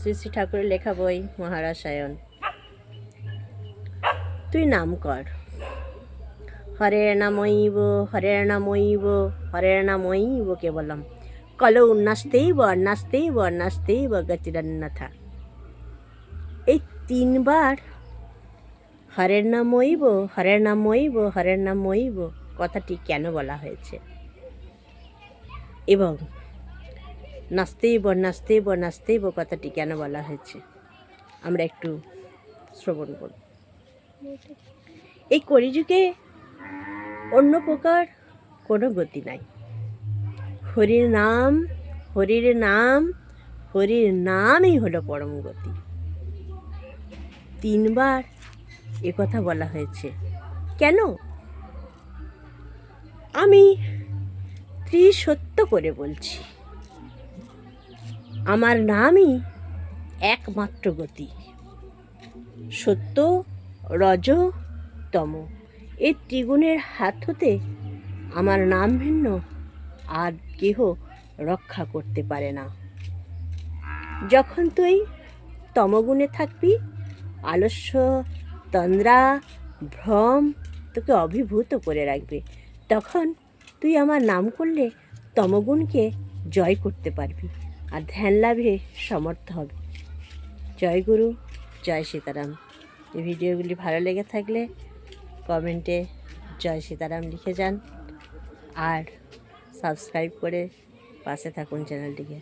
শ্রী শ্রী ঠাকুরের লেখা বই মহারসায়ন। তুই নাম কর, হরের নামৈব হরের নামৈব হরের নামৈব কেবলম, কলৌ নাস্তেইব নাস্তেইব নাস্তেইব গতিরন্যথা। এই 3 বার হরের নামৈব হরের নামৈব হরের নামৈব কথাটি কেন বলা হয়েছে এবং নাস্তেইব নাস্তেইব নাস্তেইব কথাটি কেন বলা হয়েছে আমরা একটু শ্রবণ করব। এই কলিযুগে অন্য প্রকার কোনো গতি নাই। হরির নাম হরির নাম হরির নামই হলো পরম গতি। 3 বার কথা বলা হয়েছে কেন? আমি ত্রিসত্য করে বলছি, আমার নামই একমাত্র গতি। সত্য রজ তম এই ত্রিগুণের হাত হতে আমার নাম ভিন্ন আর কেহ রক্ষা করতে পারে না। যখন তুই তমগুণে থাকবি, আলস্য তন্দ্রা ভ্রম তোকে অভিভূত করে রাখবে, তখন তুই আমার নাম করলে তমগুণকে জয় করতে পারবি আর ধ্যান লাভে সমর্থ হবে। জয় গুরু, জয় সীতারাম। এই ভিডিওগুলি ভালো লেগে থাকলে কমেন্টে জয় সীতারাম লিখে যান আর সাবস্ক্রাইব করে পাশে থাকুন চ্যানেলটিকে।